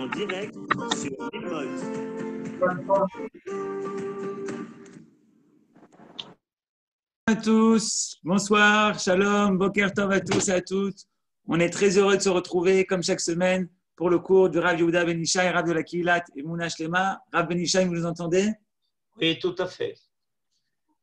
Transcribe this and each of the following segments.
en direct sur Limoges. Bonjour à tous, bonsoir, shalom, boker tov à tous et à toutes. On est très heureux de se retrouver comme chaque semaine pour le cours du Rav Yehuda Ben Ishai, Rav de la Kihilat et Mouna Shlema. Rav Ben Ishai, vous nous entendez? Oui, tout à fait.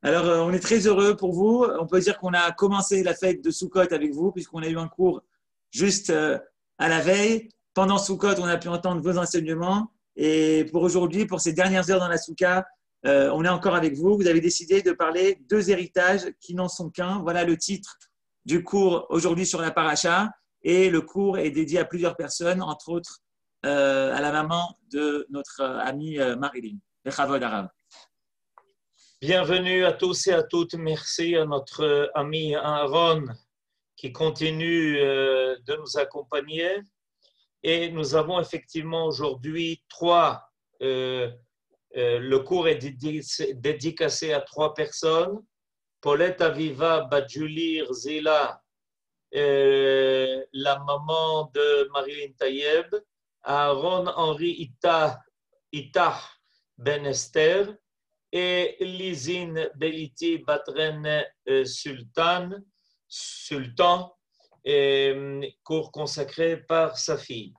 Alors, on est très heureux pour vous. On peut dire qu'on a commencé la fête de Sukkot avec vous puisqu'on a eu un cours juste à la veille. Pendant Sukkot, on a pu entendre vos enseignements. Et pour aujourd'hui, pour ces dernières heures dans la Souka, on est encore avec vous. Vous avez décidé de parler deux héritages qui n'en sont qu'un. Voilà le titre du cours aujourd'hui sur la paracha. Et le cours est dédié à plusieurs personnes, entre autres à la maman de notre amie Marilyn. Bechavod Arav. Bienvenue à tous et à toutes. Merci à notre ami Aaron qui continue de nous accompagner. Et nous avons effectivement aujourd'hui le cours est dédicacé à trois personnes. Paulette Aviva Badjulir Zila, la maman de Marilyn Tayeb, Aaron Henri Itah Ben Esther et Lizine Beliti Batren Sultan, cours consacré par sa fille.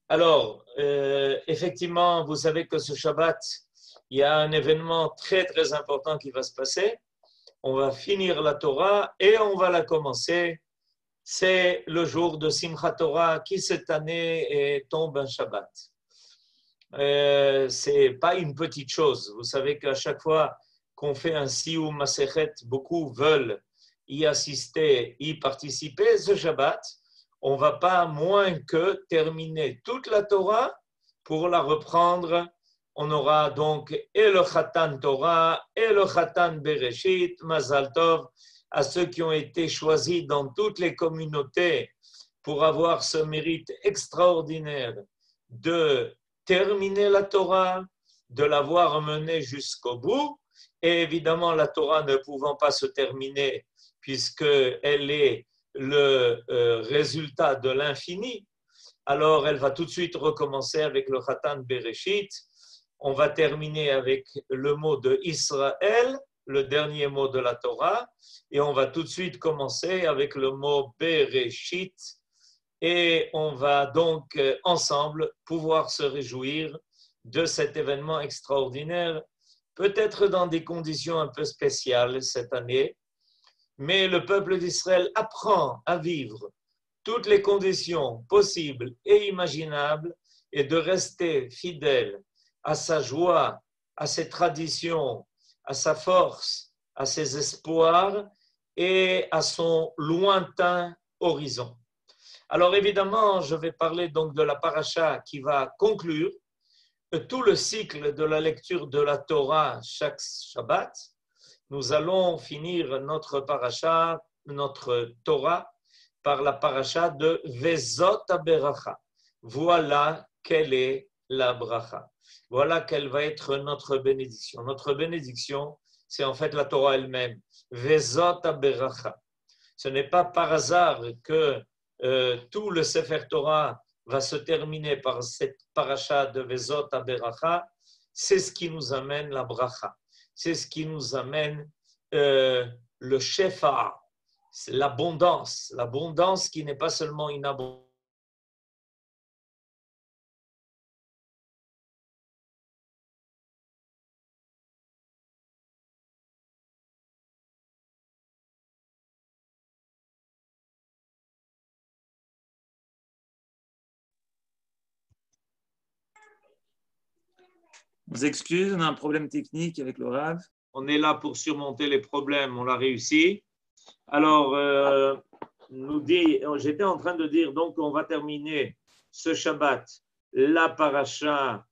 Alors, effectivement, vous savez que ce Shabbat, il y a un événement très très important qui va se passer. On va finir la Torah et on va la commencer. C'est le jour de Simchat Torah qui cette année tombe un Shabbat. C'est pas une petite chose. Vous savez qu'à chaque fois qu'on fait un Siyum Masechet, beaucoup veulent y assister, y participer. Ce Shabbat, on ne va pas moins que terminer toute la Torah pour la reprendre. On aura donc et le Khatan Torah et le Khatan Bereshit, Mazal Tov, à ceux qui ont été choisis dans toutes les communautés pour avoir ce mérite extraordinaire de terminer la Torah, de l'avoir menée jusqu'au bout. Et évidemment, la Torah ne pouvant pas se terminer puisqu'elle est le résultat de l'infini, alors elle va tout de suite recommencer avec le Khatan Bereshit. On va terminer avec le mot de Israël, le dernier mot de la Torah, et on va tout de suite commencer avec le mot Bereshit, et on va donc ensemble pouvoir se réjouir de cet événement extraordinaire, peut-être dans des conditions un peu spéciales cette année, mais le peuple d'Israël apprend à vivre toutes les conditions possibles et imaginables et de rester fidèle à sa joie, à ses traditions, à sa force, à ses espoirs et à son lointain horizon. Alors évidemment, je vais parler donc de la paracha qui va conclure tout le cycle de la lecture de la Torah chaque Shabbat. Nous allons finir notre paracha, notre Torah, par la paracha de Vezot HaBeracha. Voilà quelle est la bracha. Voilà quelle va être notre bénédiction. Notre bénédiction, c'est en fait la Torah elle-même. Vezot HaBeracha. Ce n'est pas par hasard que tout le Sefer Torah va se terminer par cette paracha de Vezot HaBeracha. C'est ce qui nous amène la bracha. C'est ce qui nous amène le shefa, c'est l'abondance qui n'est pas seulement une abondance. On s'excuse, on a un problème technique avec le Rav. On est là pour surmonter les problèmes, on l'a réussi. Alors, j'étais en train de dire, donc on va terminer ce Shabbat, la paracha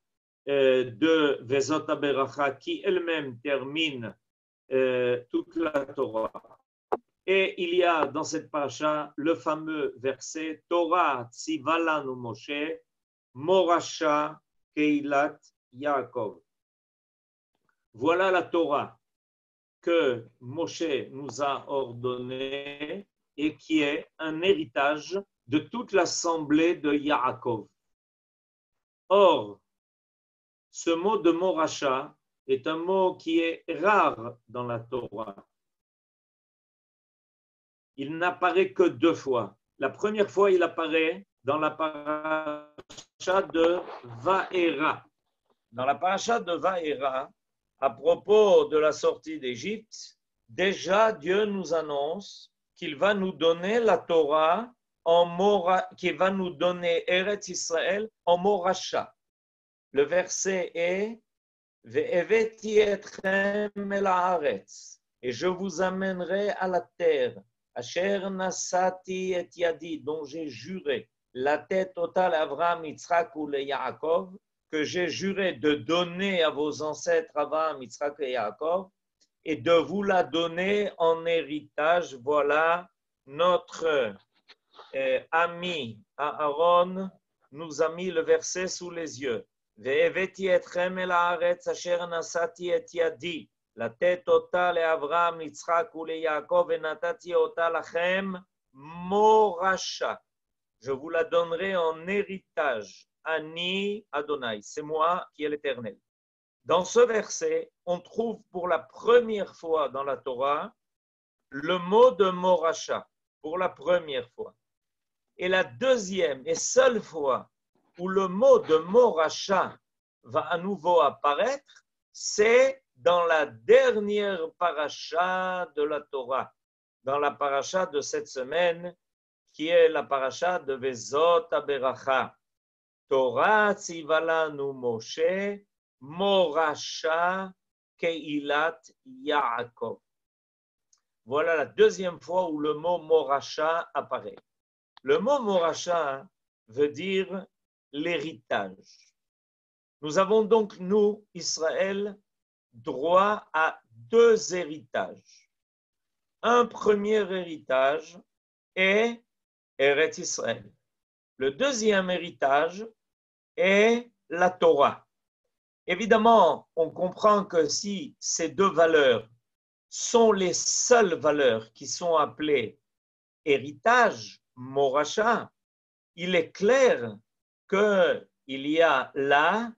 de Vezot HaBeracha qui elle-même termine toute la Torah. Et il y a dans cette paracha le fameux verset Torah tzivalanu Moshe Morasha Keilat Yaakov. Voilà la Torah que Moshe nous a ordonnée et qui est un héritage de toute l'assemblée de Yaakov. Or, ce mot de Moracha est un mot qui est rare dans la Torah. Il n'apparaît que 2 fois. La première fois, il apparaît dans la paracha de Vaera. Dans la paracha de Vaera, à propos de la sortie d'Égypte, déjà Dieu nous annonce qu'il va nous donner la Torah qu'il va nous donner Eretz Israël en Moracha. Le verset est Ve'eveti etchem el haaretz, et je vous amènerai à la terre, Asher nasati et yadi, dont j'ai juré, la tête totale à Abraham, Yitzhak ou le Yaakov, que j'ai juré de donner à vos ancêtres Abraham, Yitzhak et Yaakov, et de vous la donner en héritage. Voilà notre ami Aaron nous a mis le verset sous les yeux. Ve'eveti etchem el haaretz asher nasati et yadi, la tête totale à Abraham, Yitzhak ou le Yaakov, et natati ota lachem moracha. Je vous la donnerai en héritage. Ani Adonai, c'est moi qui est l'Éternel. Dans ce verset, on trouve pour la première fois dans la Torah le mot de moracha, pour la première fois. Et la deuxième et seule fois où le mot de moracha va à nouveau apparaître, c'est dans la dernière paracha de la Torah, dans la paracha de cette semaine, qui est la paracha de Vezot HaBeracha. Torah tzivalanu Moshe, moracha keilat Yaakov. Voilà la deuxième fois où le mot moracha apparaît. Le mot moracha veut dire l'héritage. Nous avons donc, nous, Israël, droit à 2 héritages. Un premier héritage est Eretz Israël. Le deuxième héritage est la Torah. Évidemment, on comprend que si ces 2 valeurs sont les seules valeurs qui sont appelées héritage, moracha, il est clair qu'il y a là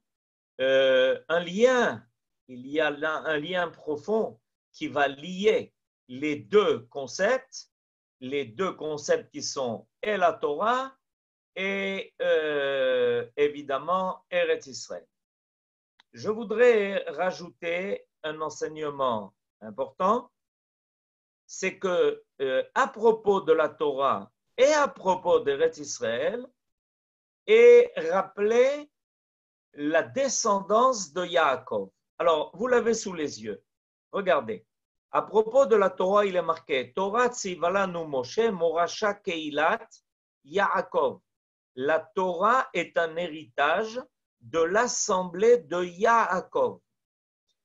un lien, il y a là un lien profond qui va lier les 2 concepts qui sont et la Torah et évidemment Eretz Israël. Je voudrais rajouter un enseignement important, c'est que à propos de la Torah et à propos d'Eretz Israël, est rappelé la descendance de Yaakov. Alors, vous l'avez sous les yeux. Regardez. À propos de la Torah, il est marqué Torah tzivalanu Moshe moracha keilat Yaakov. La Torah est un héritage de l'assemblée de Yaakov.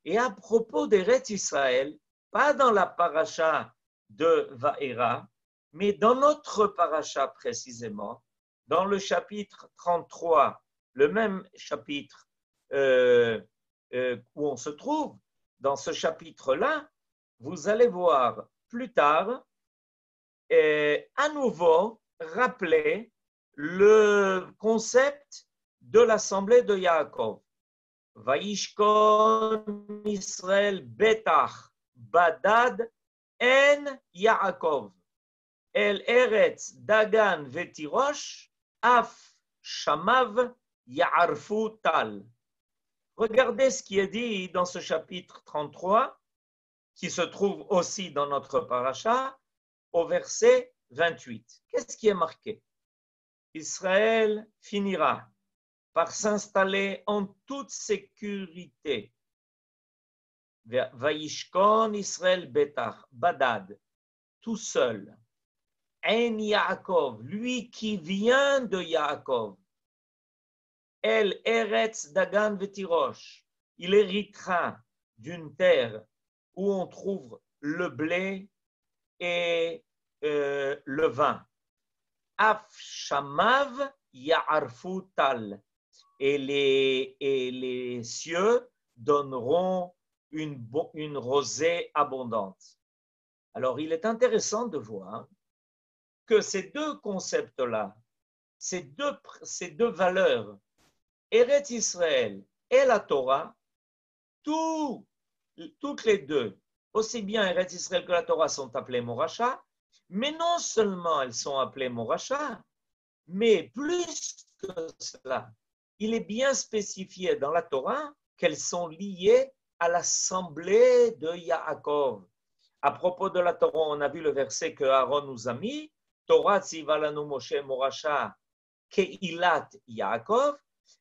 Et à propos d'Eretz Israël, pas dans la paracha de Vaera, mais dans notre paracha précisément, dans le chapitre 33, le même chapitre où on se trouve, dans ce chapitre-là, vous allez voir plus tard à nouveau rappeler le concept de l'assemblée de Yaakov. Vaishkon Israël betach badad en Yaakov el eretz dagan vetirosh af shamav ya'arfu tal. Regardez ce qui est dit dans ce chapitre 33, qui se trouve aussi dans notre paracha, au verset 28. Qu'est-ce qui est marqué? Israël finira par s'installer en toute sécurité. Vaishkon Israël betach, badad, tout seul. En Yaakov, lui qui vient de Yaakov. El eretz dagan vetirosh, il héritera d'une terre où on trouve le blé et le vin. Af shamav ya'arfu tal, et les cieux donneront une rosée abondante. Alors, il est intéressant de voir que ces 2 concepts-là, ces deux valeurs Eretz Israël et la Torah, toutes les deux, aussi bien Eretz Israël que la Torah sont appelées Moracha, mais non seulement elles sont appelées Moracha, mais plus que cela, il est bien spécifié dans la Torah qu'elles sont liées à l'assemblée de Yaakov. À propos de la Torah, on a vu le verset que Aaron nous a mis, Torah tzivalanu Moshe Moracha Keilat Yaakov.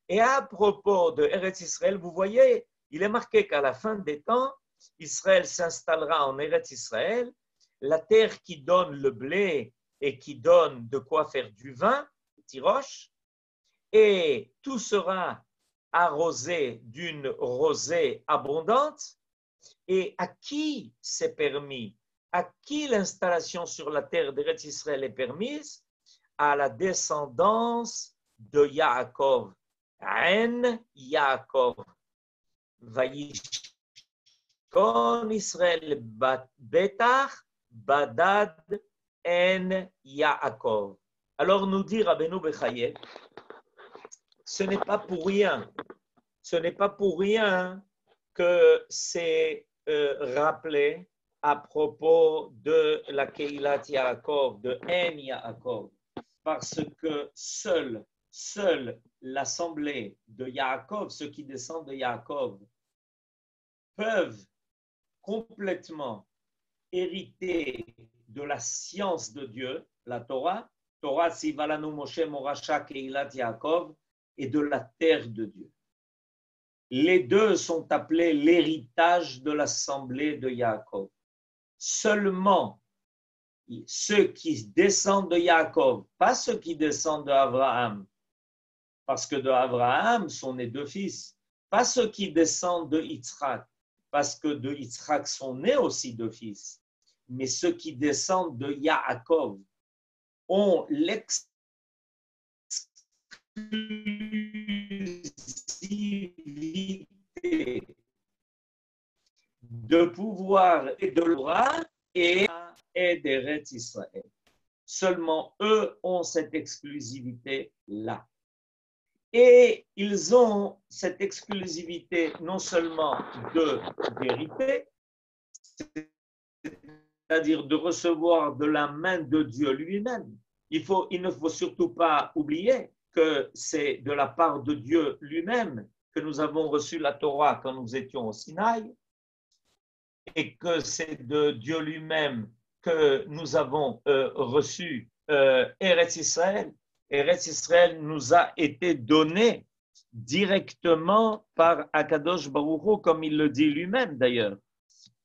Et à propos de Eretz Israël, vous voyez, il est marqué qu'à la fin des temps, Israël s'installera en Eretz Israël, la terre qui donne le blé et qui donne de quoi faire du vin, Tirosh, et tout sera arrosé d'une rosée abondante. Et à qui c'est permis? À qui l'installation sur la terre d'Eretz Israël est permise? À la descendance de Yaakov. En Yaakov. Vayishkon Israël betach badad en Yaakov. Alors nous dit Rabbeinu Bechaye, ce n'est pas pour rien que c'est rappelé à propos de la Keilat Yaakov, de En Yaakov, parce que seule l'assemblée de Yaakov, ceux qui descendent de Yaakov, peuvent complètement hériter de la science de Dieu, la Torah, Torah Sivalanu Moshe Moracha Keilat Yaakov, et de la terre de Dieu. Les deux sont appelés l'héritage de l'assemblée de Yaakov. Seulement ceux qui descendent de Yaakov, pas ceux qui descendent d'Abraham, parce que d'Abraham sont nés deux fils, pas ceux qui descendent de Yitzhak, parce que de Yitzhak sont nés aussi deux fils, mais ceux qui descendent de Yaakov ont l'exclusivité de pouvoir et de loi et d'Eretz Israël. Seulement eux ont cette exclusivité-là. Et ils ont cette exclusivité non seulement de vérité, c'est-à-dire de recevoir de la main de Dieu lui-même. Il ne faut surtout pas oublier que c'est de la part de Dieu lui-même que nous avons reçu la Torah quand nous étions au Sinaï, et que c'est de Dieu lui-même que nous avons reçu Eretz Israël. Eretz Israël nous a été donné directement par Akadosh Baruch Hu, comme il le dit lui-même d'ailleurs.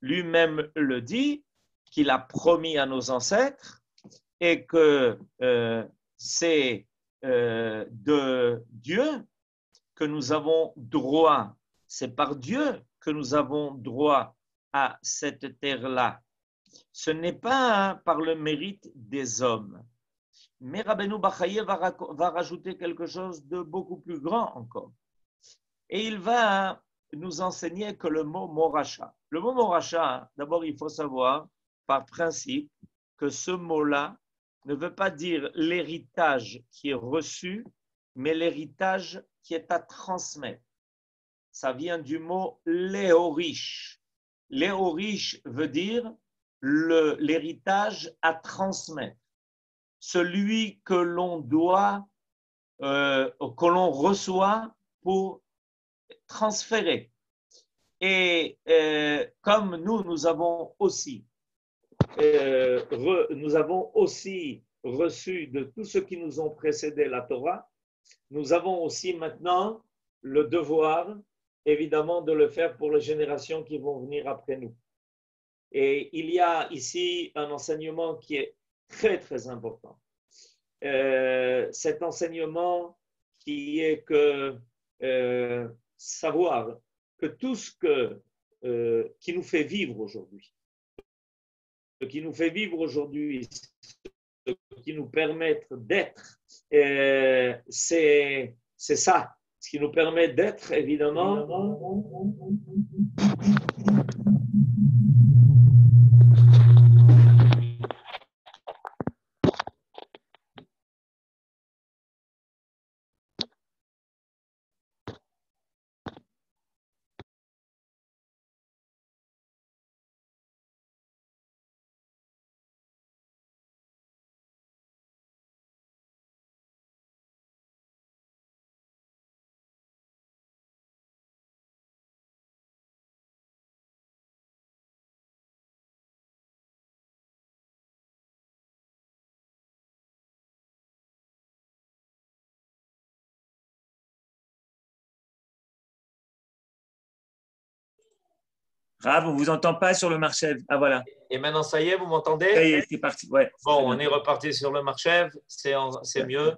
Lui-même le dit, qu'il a promis à nos ancêtres, et que c'est de Dieu que nous avons droit, c'est par Dieu que nous avons droit à cette terre-là. Ce n'est pas par le mérite des hommes. Mais Rabbeinu Bachaye va rajouter quelque chose de beaucoup plus grand encore. Et il va nous enseigner que le mot Moracha. Le mot Moracha, d'abord il faut savoir, par principe, que ce mot-là ne veut pas dire l'héritage qui est reçu, mais l'héritage qui est à transmettre. Ça vient du mot léorish. Léorish veut dire l'héritage à transmettre. Celui que l'on doit, que l'on reçoit pour transférer. Et comme nous avons aussi reçu de tous ceux qui nous ont précédé la Torah, nous avons aussi maintenant le devoir, évidemment, de le faire pour les générations qui vont venir après nous. Et il y a ici un enseignement qui est très, très important. Cet enseignement qui est que savoir que tout ce qui nous fait vivre aujourd'hui, ce qui nous fait vivre aujourd'hui, ce qui nous permet d'être, c'est ça. Ce qui nous permet d'être, évidemment, Rav, on ne vous entend pas sur le Marchev. Ah voilà. Et maintenant, ça y est, vous m'entendez? Ça y est, c'est parti. Ouais, Bon, on est reparti sur le Marchev, c'est ouais. mieux.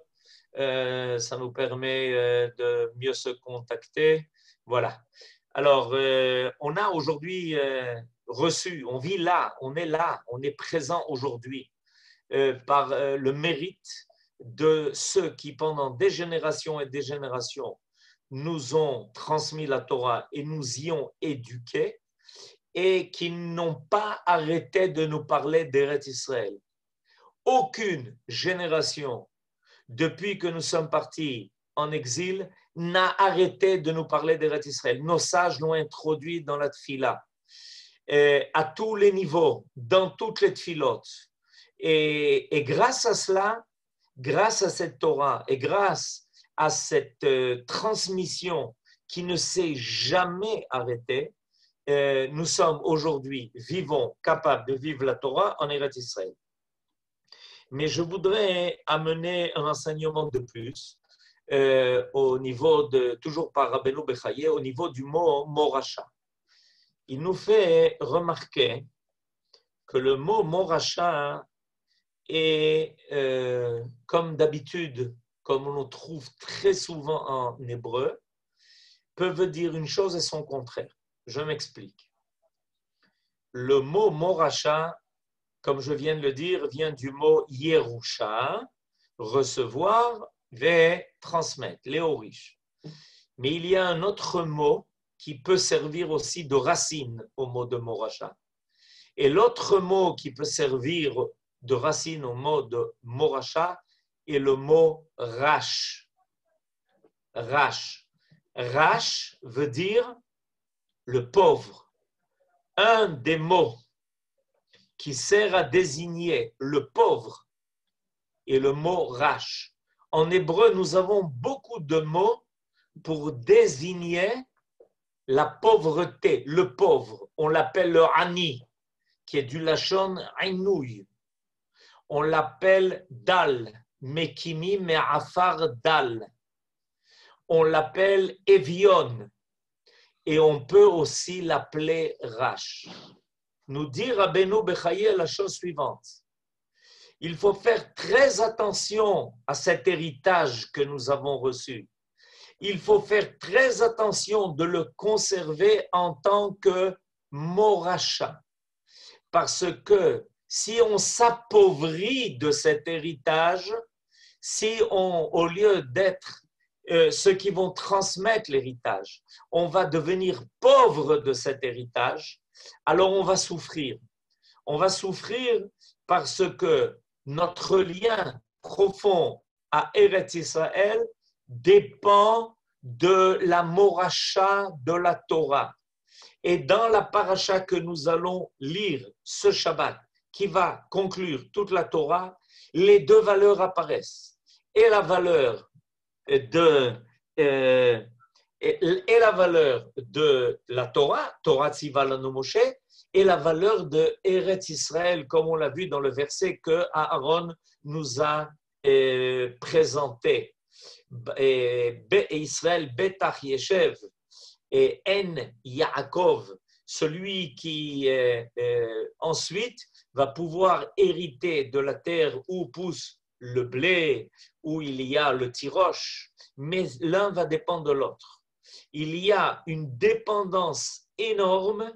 Ça nous permet de mieux se contacter. Voilà. Alors, on a aujourd'hui reçu, on vit là, on est présent aujourd'hui par le mérite de ceux qui, pendant des générations et des générations, nous ont transmis la Torah et nous y ont éduqués et qui n'ont pas arrêté de nous parler d'Eretz Israël. Aucune génération, depuis que nous sommes partis en exil, n'a arrêté de nous parler d'Eretz Israël. Nos sages l'ont introduit dans la tfila, à tous les niveaux, dans toutes les tfilotes. Et grâce à cela, grâce à cette Torah et grâce à cette transmission qui ne s'est jamais arrêtée, nous sommes aujourd'hui vivants, capables de vivre la Torah en Eretz Israël. Mais je voudrais amener un enseignement de plus au niveau de, toujours par Rabbeinu Bechaye, au niveau du mot Moracha. Il nous fait remarquer que le mot Moracha est, comme d'habitude, comme on le trouve très souvent en hébreu, peut dire une chose et son contraire. Je m'explique. Le mot Moracha, comme je viens de le dire, vient du mot Yerusha, recevoir, ve transmettre, léorish. Mais il y a un autre mot qui peut servir aussi de racine au mot de Moracha. Et l'autre mot qui peut servir de racine au mot de Moracha est le mot Rash. Rash. Rash veut dire le pauvre. Un des mots qui sert à désigner le pauvre est le mot Rash. En hébreu, nous avons beaucoup de mots pour désigner la pauvreté, le pauvre. On l'appelle le Ani, qui est du Lachon Ainouy. On l'appelle Dal, Mekimi Me'afar Dal. On l'appelle Evion. Et on peut aussi l'appeler Rash. Nous dit Rabbeinu Bechaye la chose suivante. Il faut faire très attention à cet héritage que nous avons reçu. Il faut faire très attention de le conserver en tant que Moracha. Parce que si on s'appauvrit de cet héritage, si on, au lieu d'être ceux qui vont transmettre l'héritage, on va devenir pauvre de cet héritage, alors on va souffrir. On va souffrir parce que notre lien profond à Eretz Israël dépend de la moracha de la Torah. Et dans la paracha que nous allons lire ce Shabbat, qui va conclure toute la Torah, les deux valeurs apparaissent. Et la valeur de la Torah, Torah Tziva Lanu Moshe, et la valeur de Eretz Israël, comme on l'a vu dans le verset que Aaron nous a présenté. Et Israël Betach Yeshev et En Yaakov, celui qui ensuite va pouvoir hériter de la terre où pousse le blé, où il y a le tiroche, mais l'un va dépendre de l'autre. Il y a une dépendance énorme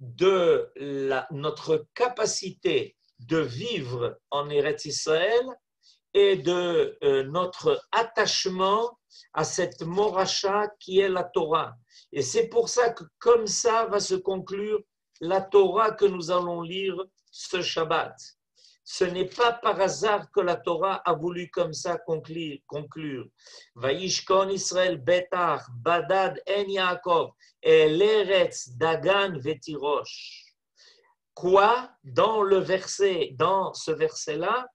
de notre capacité de vivre en Eretz Israël et de notre attachement à cette moracha qui est la Torah. Et c'est pour ça que comme ça va se conclure la Torah que nous allons lire ce Shabbat. Ce n'est pas par hasard que la Torah a voulu comme ça conclure. Vaishkon Israël Betach Badad En Yaakov Eretz Dagan Vetirosh. Quoi dans ce verset-là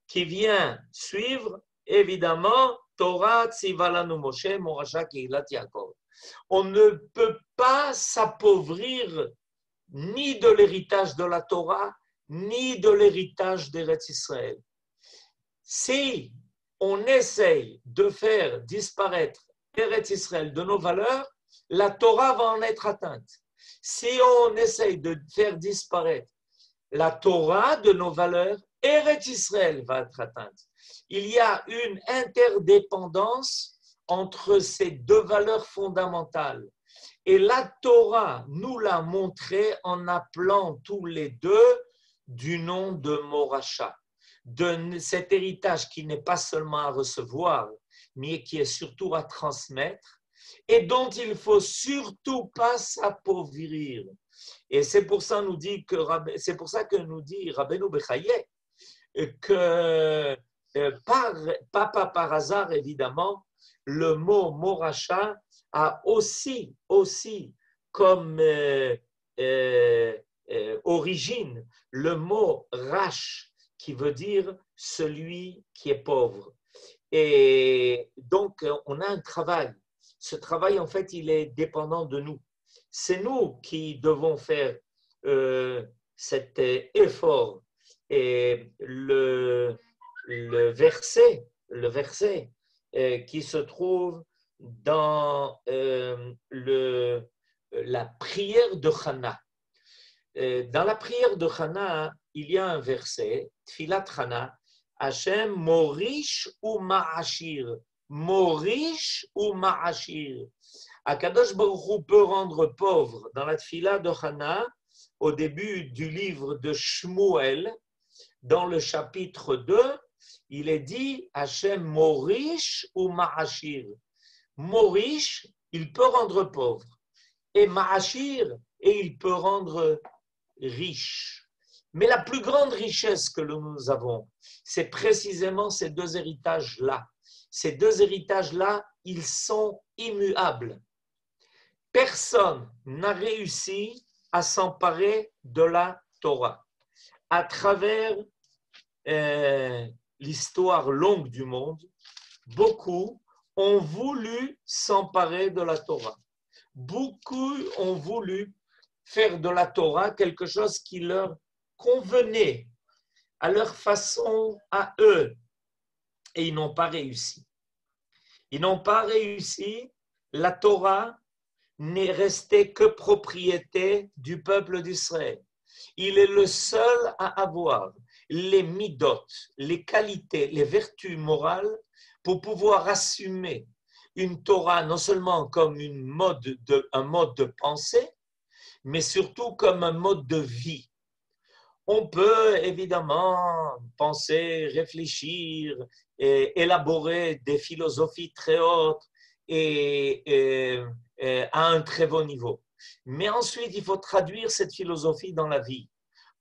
qui vient suivre, évidemment, Torah Tziva Lanu Moshe Moracha Kehilat Yaakov. On ne peut pas s'appauvrir ni de l'héritage de la Torah, ni de l'héritage d'Eretz Israël. Si on essaye de faire disparaître Eretz Israël de nos valeurs, la Torah va en être atteinte. Si on essaye de faire disparaître la Torah de nos valeurs, Eretz Israël va être atteinte. Il y a une interdépendance entre ces deux valeurs fondamentales. Et la Torah nous l'a montré en appelant tous les deux du nom de Moracha, de cet héritage qui n'est pas seulement à recevoir, mais qui est surtout à transmettre et dont il ne faut surtout pas s'appauvrir. Et c'est pour ça que nous dit Rabbeinu Bechaye que pas par hasard évidemment le mot Moracha a aussi comme origine le mot Rash qui veut dire celui qui est pauvre. Et donc on a un travail. Ce travail en fait il est dépendant de nous. C'est nous qui devons faire cet effort. Et le verset qui se trouve dans la prière de Hana. Dans la prière de Hana, il y a un verset, Tfilat Hana, Hashem Morish ou Ma'ashir. Morish ou Ma'ashir. Akadosh Baruch Hu peut rendre pauvre. Dans la Tfila de Hana, au début du livre de Shmuel, dans le chapitre 2, il est dit Hashem Morish ou Ma'ashir. Morish, il peut rendre pauvre. Et Ma'ashir, et il peut rendre riche. Mais la plus grande richesse que nous avons, c'est précisément ces deux héritages-là. Ces deux héritages-là, ils sont immuables. Personne n'a réussi à s'emparer de la Torah. À travers l'histoire longue du monde, beaucoup ont voulu s'emparer de la Torah. Beaucoup ont voulu faire de la Torah quelque chose qui leur convenait à leur façon, à eux. Et ils n'ont pas réussi. Ils n'ont pas réussi. La Torah n'est restée que propriété du peuple d'Israël. Il est le seul à avoir les midot, les qualités, les vertus morales pour pouvoir assumer une Torah non seulement comme un mode de pensée, mais surtout comme un mode de vie. On peut évidemment penser, réfléchir, et élaborer des philosophies très hautes et à un très bon niveau. Mais ensuite, il faut traduire cette philosophie dans la vie.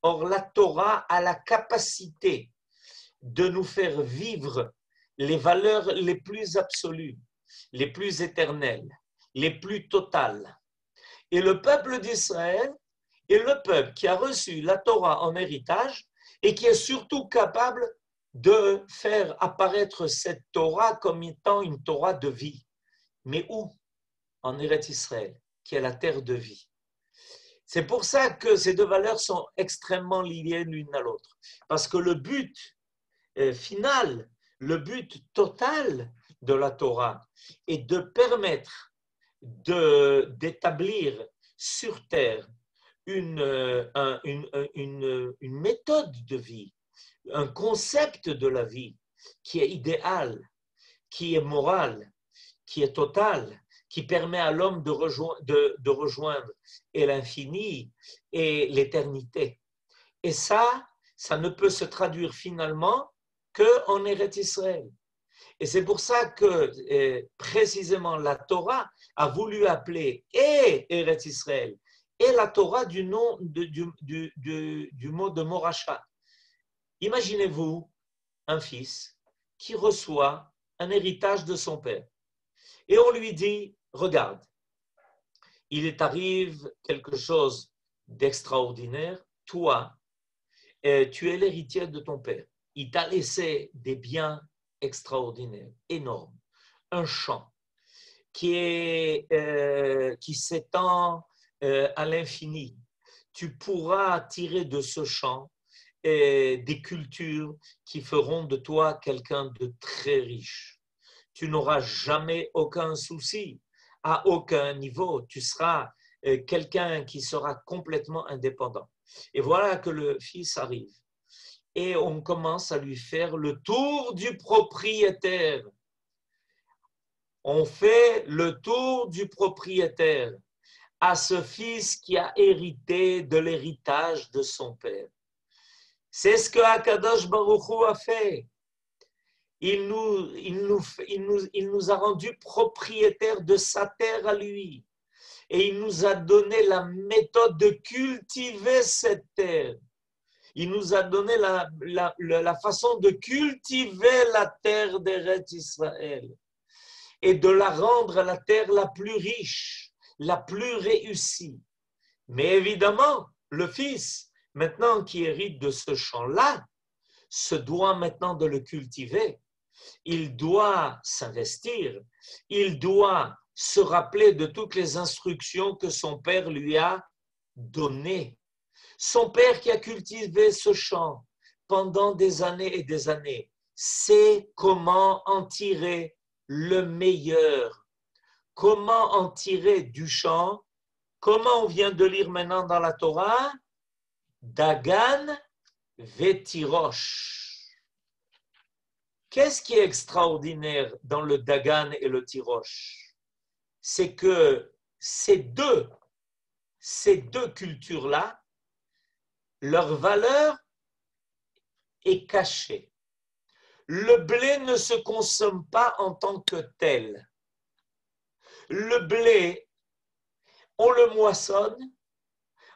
Or, la Torah a la capacité de nous faire vivre les valeurs les plus absolues, les plus éternelles, les plus totales. Et le peuple d'Israël est le peuple qui a reçu la Torah en héritage et qui est surtout capable de faire apparaître cette Torah comme étant une Torah de vie. Mais où? En Eretz Israël, qui est la terre de vie. C'est pour ça que ces deux valeurs sont extrêmement liées l'une à l'autre. Parce que le but final, le but total de la Torah est de permettre d'établir sur terre une méthode de vie, un concept de la vie qui est idéal, qui est moral, qui est total, qui permet à l'homme de rejoindre et l'infini et l'éternité. Et ça ne peut se traduire finalement qu'en Eretz Israël. Et c'est pour ça que précisément la Torah a voulu appeler et Eretz Israël et la Torah du nom du mot de Moracha. Imaginez-vous un fils qui reçoit un héritage de son père. Et on lui dit, regarde, il t'arrive quelque chose d'extraordinaire, toi, tu es l'héritier de ton père. Il t'a laissé des biens extraordinaires, énormes, un champ qui s'étend à l'infini. Tu pourras tirer de ce champ des cultures qui feront de toi quelqu'un de très riche. Tu n'auras jamais aucun souci, à aucun niveau. Tu seras quelqu'un qui sera complètement indépendant. Et voilà que le fils arrive. Et on commence à lui faire le tour du propriétaire. On fait le tour du propriétaire à ce fils qui a hérité de l'héritage de son père. C'est ce que Akadosh Baruch Hu a fait. Il nous a rendus propriétaires de sa terre à lui. Et il nous a donné la méthode de cultiver cette terre. Il nous a donné la façon de cultiver la terre d'Eretz Israël et de la rendre la terre la plus riche, la plus réussie. Mais évidemment, le fils, maintenant qui hérite de ce champ-là, se doit maintenant de le cultiver. Il doit s'investir, il doit se rappeler de toutes les instructions que son père lui a données. Son père qui a cultivé ce champ pendant des années et des années sait comment en tirer le meilleur, comment en tirer du champ, comment on vient de lire maintenant dans la Torah, Dagan Vetirosh. Qu'est-ce qui est extraordinaire dans le Dagan et le Tirosh? C'est que ces deux cultures-là, leur valeur est cachée. Le blé ne se consomme pas en tant que tel. Le blé, on le moissonne,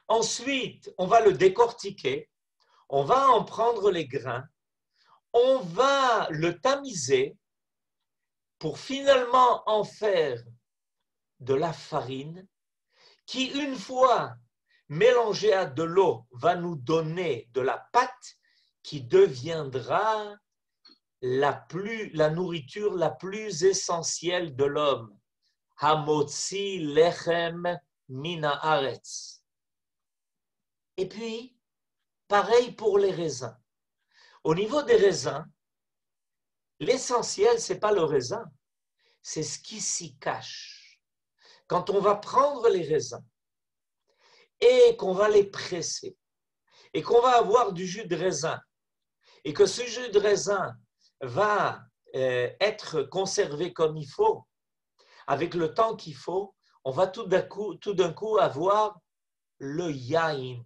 ensuite on va le décortiquer, on va en prendre les grains, on va le tamiser pour finalement en faire de la farine qui, une fois mélangée à de l'eau, va nous donner de la pâte qui deviendra la nourriture la plus essentielle de l'homme. Hamotzi lechem mina haaretz. Et puis, pareil pour les raisins. Au niveau des raisins, l'essentiel, ce n'est pas le raisin, c'est ce qui s'y cache. Quand on va prendre les raisins et qu'on va les presser et qu'on va avoir du jus de raisin et que ce jus de raisin va être conservé comme il faut, avec le temps qu'il faut, on va tout d'un coup avoir le yaïn.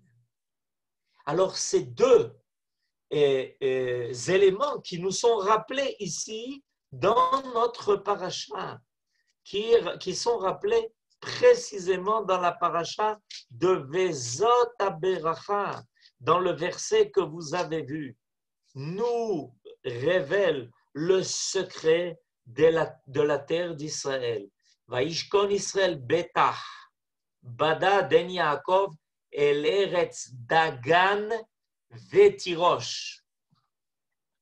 Alors ces deux éléments qui nous sont rappelés ici dans notre paracha, qui sont rappelés précisément dans la paracha de Vezot Aberacha, dans le verset que vous avez vu, nous révèle le secret de la terre d'Israël. Vaishkon Israël betach, bada den Yaakov el eretz dagan vetirosh.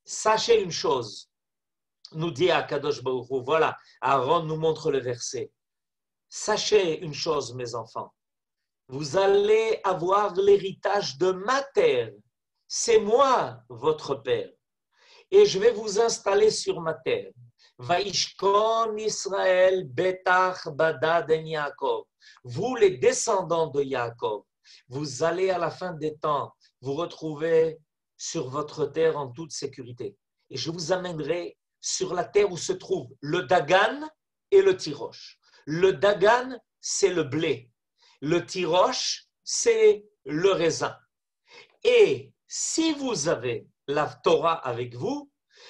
Sachez une chose, nous dit Akadosh Baruch Hu, voilà, Aaron nous montre le verset. Sachez une chose, mes enfants, vous allez avoir l'héritage de ma terre. C'est moi, votre père. Et je vais vous installer sur ma terre. Vaishkon Israël betach bada den Yaakov. Vous, les descendants de Yaakov, vous allez à la fin des temps vous retrouver sur votre terre en toute sécurité. Et je vous amènerai sur la terre où se trouvent le Dagan et le Tirosh. Le Dagan, c'est le blé. Le Tirosh, c'est le raisin. Et si vous avez la Torah avec vous,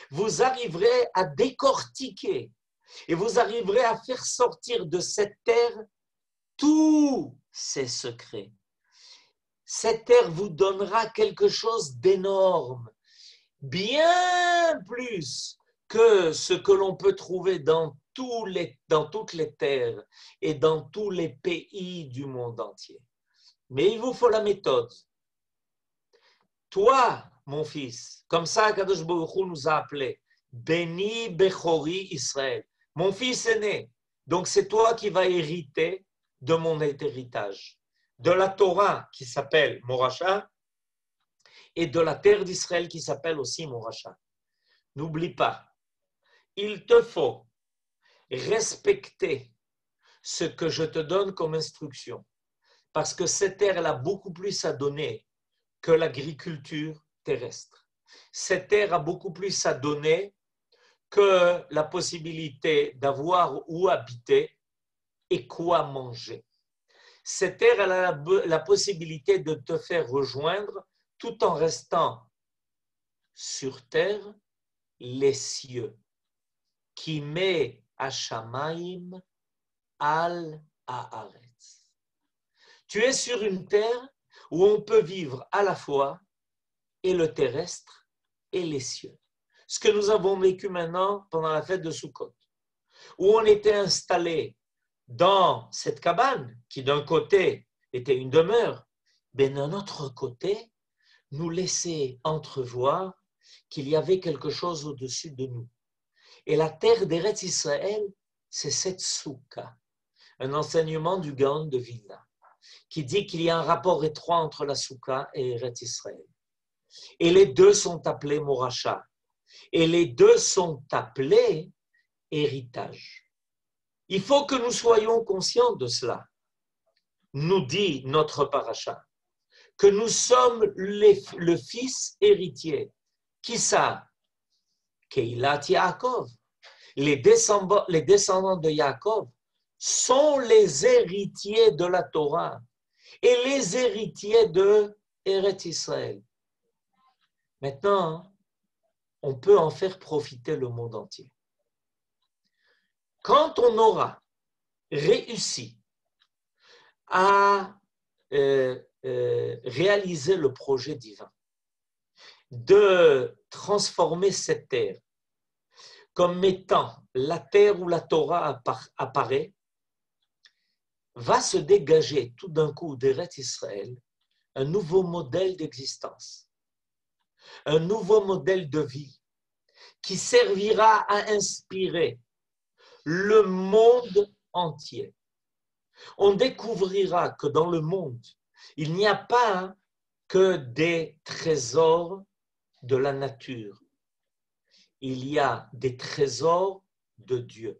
vous arriverez à décortiquer et vous arriverez à faire sortir de cette terre tous ces secrets. Cette terre vous donnera quelque chose d'énorme, bien plus que ce que l'on peut trouver dans toutes les terres et dans tous les pays du monde entier. Mais il vous faut la méthode. Toi, mon fils, comme ça, Kadosh Baruch Hu nous a appelés, Béni Bechori Israël. Mon fils est né, donc c'est toi qui vas hériter de mon héritage, de la Torah qui s'appelle Moracha et de la terre d'Israël qui s'appelle aussi Moracha. N'oublie pas, il te faut respecter ce que je te donne comme instruction. parce que cette terre, elle a beaucoup plus à donner que l'agriculture terrestre. Cette terre a beaucoup plus à donner que la possibilité d'avoir où habiter et quoi manger. Cette terre, elle a la possibilité de te faire rejoindre, tout en restant sur terre, les cieux, qui met Hashamaim al haaretz. Tu es sur une terre où on peut vivre à la fois et le terrestre et les cieux. Ce que nous avons vécu maintenant pendant la fête de Sukkot, où on était installé dans cette cabane qui d'un côté était une demeure, mais d'un autre côté nous laissait entrevoir qu'il y avait quelque chose au-dessus de nous. Et la terre d'Eretz Israël, c'est cette soukha, un enseignement du Gaon de Vilna, qui dit qu'il y a un rapport étroit entre la soukha et Eretz Israël. Et les deux sont appelés Moracha. Et les deux sont appelés héritage. Il faut que nous soyons conscients de cela, nous dit notre paracha, que nous sommes le fils héritier. Qui ça? Keilat Yaakov. Les descendants de Yaakov sont les héritiers de la Torah et les héritiers de Eretz Israël. Maintenant, on peut en faire profiter le monde entier. Quand on aura réussi à réaliser le projet divin, de transformer cette terre comme étant la terre où la Torah apparaît, va se dégager tout d'un coup d'Eretz Israël un nouveau modèle d'existence, un nouveau modèle de vie qui servira à inspirer le monde entier. On découvrira que dans le monde, il n'y a pas que des trésors de la nature. Il y a des trésors de Dieu.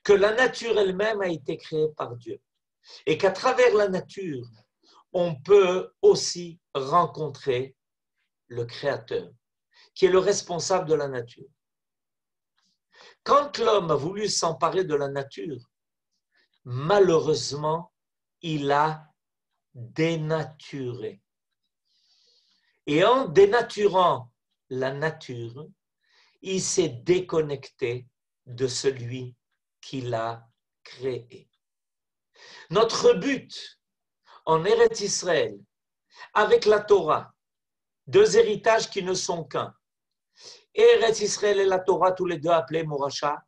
Que la nature elle-même a été créée par Dieu. Et qu'à travers la nature, on peut aussi rencontrer le Créateur, qui est le responsable de la nature. Quand l'homme a voulu s'emparer de la nature, malheureusement, il a dénaturé. Et en dénaturant la nature, il s'est déconnecté de celui qui l'a créé. Notre but en Eretz Israël, avec la Torah, deux héritages qui ne sont qu'un, Eretz Israël et la Torah, tous les deux appelés Moracha,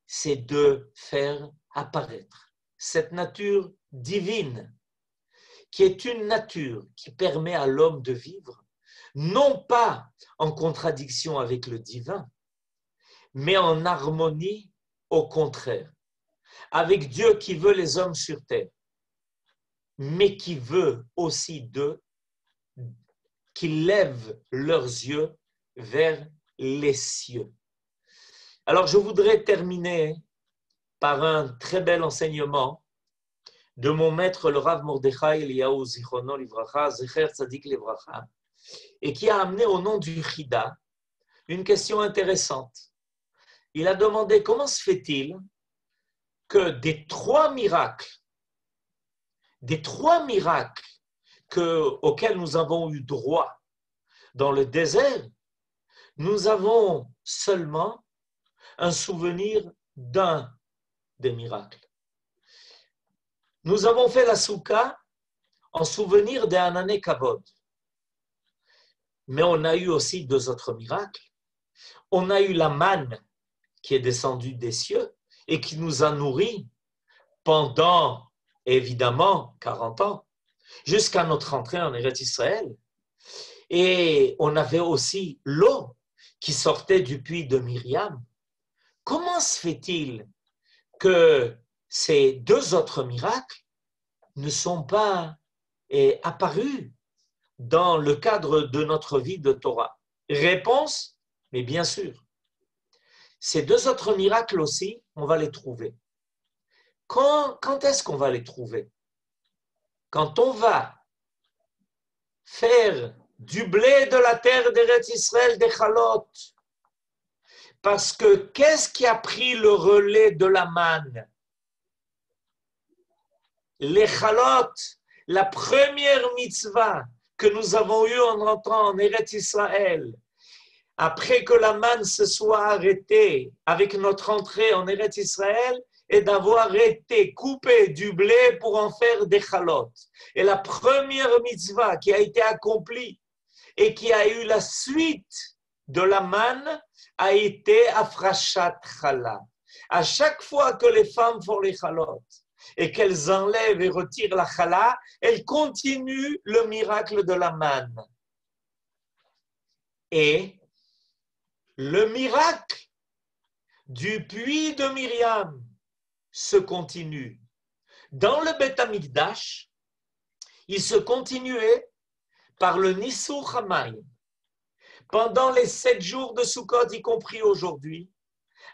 c'est de faire apparaître cette nature divine, qui est une nature qui permet à l'homme de vivre, non pas en contradiction avec le divin, mais en harmonie au contraire, avec Dieu qui veut les hommes sur terre, mais qui veut aussi d'eux qu'ils lèvent leurs yeux vers les cieux. Alors je voudrais terminer par un très bel enseignement de mon maître, le Rav Mordechai Eliyahu Zichrono Livracha, Zecher Tzadik Livracha, et qui a amené au nom du Chida une question intéressante. Il a demandé comment se fait-il que des trois miracles auxquels nous avons eu droit dans le désert, nous avons seulement un souvenir d'un des miracles. Nous avons fait la soukha en souvenir d'un année Kavod. Mais on a eu aussi deux autres miracles. On a eu la manne qui est descendue des cieux et qui nous a nourris pendant, évidemment, 40 ans, jusqu'à notre entrée en Eretz Israël. Et on avait aussi l'eau qui sortait du puits de Myriam. Comment se fait-il que ces deux autres miracles ne sont pas apparus dans le cadre de notre vie de Torah? Réponse, mais bien sûr. Ces deux autres miracles aussi, on va les trouver. Quand est-ce qu'on va les trouver? quand on va faire du blé de la terre d'Eretz Israël des Chalot, parce que qu'est-ce qui a pris le relais de la manne? Les Chalot, la première mitzvah que nous avons eue en entrant en Eretz Israël, après que la manne se soit arrêtée avec notre entrée en Eretz Israël, et d'avoir été coupé du blé pour en faire des Chalot. Et la première mitzvah qui a été accomplie et qui a eu la suite de la manne a été Afrashat Chala. À chaque fois que les femmes font les Chalot et qu'elles enlèvent et retirent la Chala, elles continuent le miracle de la manne. Et le miracle du puits de Myriam se continue. Dans le Beth Amikdash, il se continuait par le Nissur Hamayim. Pendant les 7 jours de Sukkot, y compris aujourd'hui,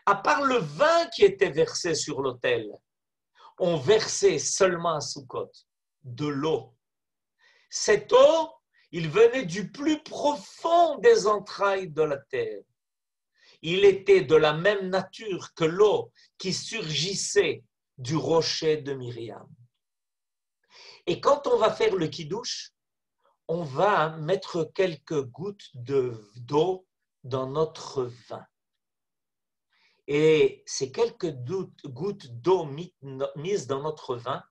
à part le vin qui était versé sur l'autel, on versait seulement à Sukkot de l'eau. Cette eau, il venait du plus profond des entrailles de la terre. Il était de la même nature que l'eau qui surgissait du rocher de Myriam. Et quand on va faire le kiddush, on va mettre quelques gouttes d'eau dans notre vin. Et ces quelques gouttes d'eau mises dans notre vin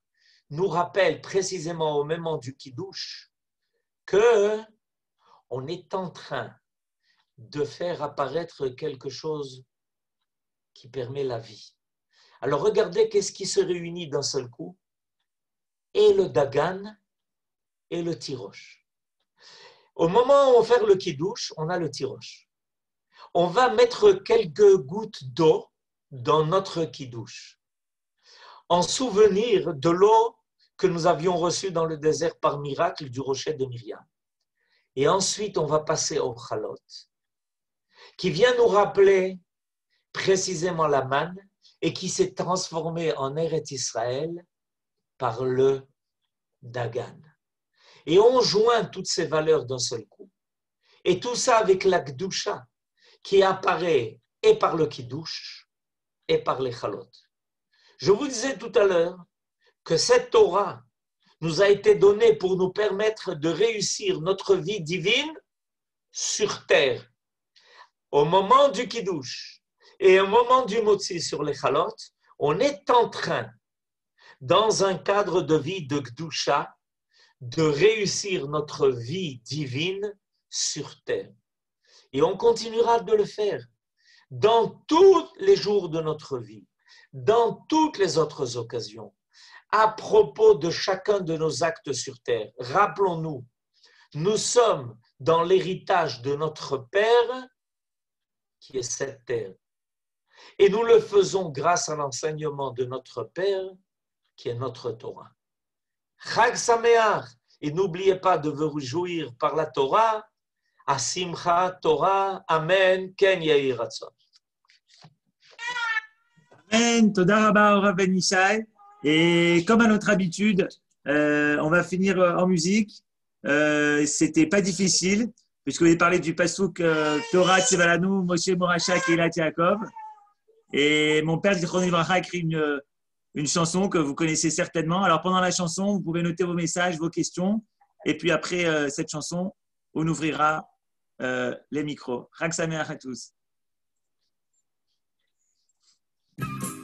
nous rappellent précisément au moment du kiddush qu'on est en train de faire apparaître quelque chose qui permet la vie. Alors regardez qu'est-ce qui se réunit d'un seul coup, et le dagan et le tirosh. Au moment où on fait le kiddush, on a le tirosh. On va mettre quelques gouttes d'eau dans notre kiddush, en souvenir de l'eau que nous avions reçue dans le désert par miracle du rocher de Myriam. Et ensuite, on va passer au chalot, qui vient nous rappeler précisément la manne et qui s'est transformée en Eretz Israël par le dagan. Et on joint toutes ces valeurs d'un seul coup. Et tout ça avec la Kedusha qui apparaît et par le Kiddush et par les Chalot. Je vous disais tout à l'heure que cette Torah nous a été donnée pour nous permettre de réussir notre vie divine sur terre. Au moment du Kiddush et au moment du Motzi sur les Chalot, on est en train, dans un cadre de vie de Kedusha, de réussir notre vie divine sur terre. Et on continuera de le faire dans tous les jours de notre vie, dans toutes les autres occasions, à propos de chacun de nos actes sur terre. Rappelons-nous, nous sommes dans l'héritage de notre Père, qui est cette terre. Et nous le faisons grâce à l'enseignement de notre Père, qui est notre Torah. Chag Sameach, et n'oubliez pas de vous réjouir par la Torah, Asimcha Torah, Amen, Ken Yahi Ratzon. Amen, Toda Rabba Rav Ben Ishai. Et comme à notre habitude, on va finir en musique. C'était pas difficile, puisque vous avez parlé du pasuk Torah Tsevalanu, Moshe Moracha, Keilat Yaakov. Et mon père, Zichron Livracha, a écrit une chanson que vous connaissez certainement. Alors pendant la chanson, vous pouvez noter vos messages, vos questions. Et puis après cette chanson, on ouvrira les micros. Chag Sameach à tous. Torah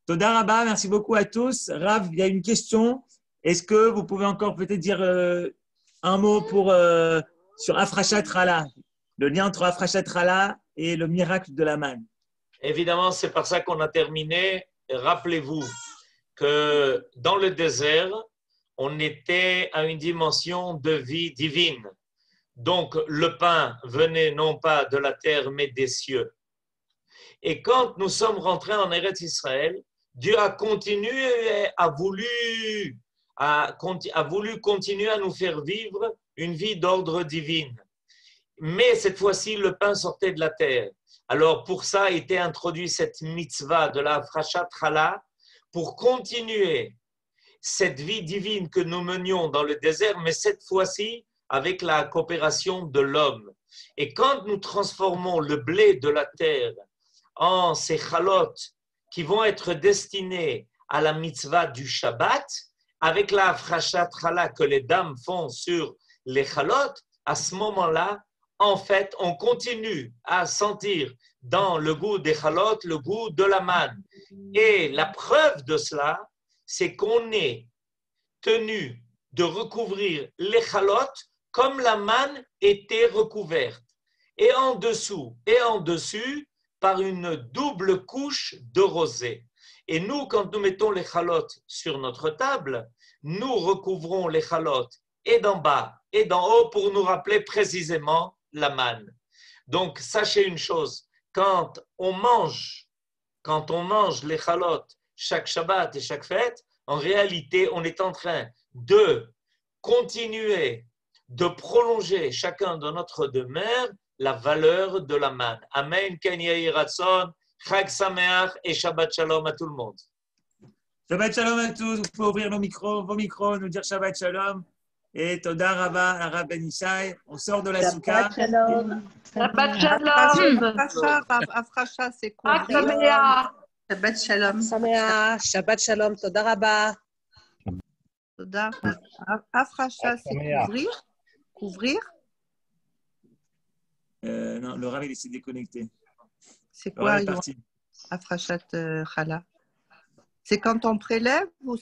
Toda Rabba, merci beaucoup à tous. Rav, il y a une question. Est-ce que vous pouvez encore peut-être dire un mot sur Afrashat Rala, le lien entre Afrashat Rala et le miracle de la manne? Évidemment, c'est par ça qu'on a terminé. Rappelez-vous que dans le désert, on était à une dimension de vie divine. Donc, le pain venait non pas de la terre, mais des cieux. Et quand nous sommes rentrés en Eretz Israël, Dieu a continué, a voulu continuer à nous faire vivre une vie d'ordre divin. Mais cette fois-ci, le pain sortait de la terre. Alors, pour ça a été introduit cette mitzvah de la Afrashat Chala pour continuer cette vie divine que nous menions dans le désert, mais cette fois-ci avec la coopération de l'homme. Et quand nous transformons le blé de la terre en ces chalotes qui vont être destinées à la mitzvah du Shabbat, avec la Afrashat Chala que les dames font sur les chalotes, à ce moment-là, en fait, on continue à sentir dans le goût des chalotes le goût de la manne. Et la preuve de cela, c'est qu'on est tenu de recouvrir les chalotes comme la manne était recouverte, et en dessous et en dessus par une double couche de rosée. Et nous, quand nous mettons les chalotes sur notre table, nous recouvrons les chalotes et d'en bas et d'en haut pour nous rappeler précisément la manne. Donc, sachez une chose, quand on mange les chalotes chaque Shabbat et chaque fête, en réalité, on est en train de continuer, de prolonger chacun de notre demeure la valeur de la manne. Amen, Ken Yehi Ratzon, Chag Sameach et Shabbat Shalom à tout le monde. Shabbat Shalom à tous. Vous pouvez ouvrir vos micros, nous dire Shabbat Shalom. Et Toda Rabba, Rav Ben Ishai. On sort de la soukha. Shabbat Shalom. Shabbat Shalom. Afrasha, c'est quoi? Shabbat Shalom. Shabbat Shalom. Toda Rabba. Afrasha, c'est couvrir. Non, le Rav, il s'est déconnecté. C'est quoi, Afrashat Chala? C'est quand on prélève ou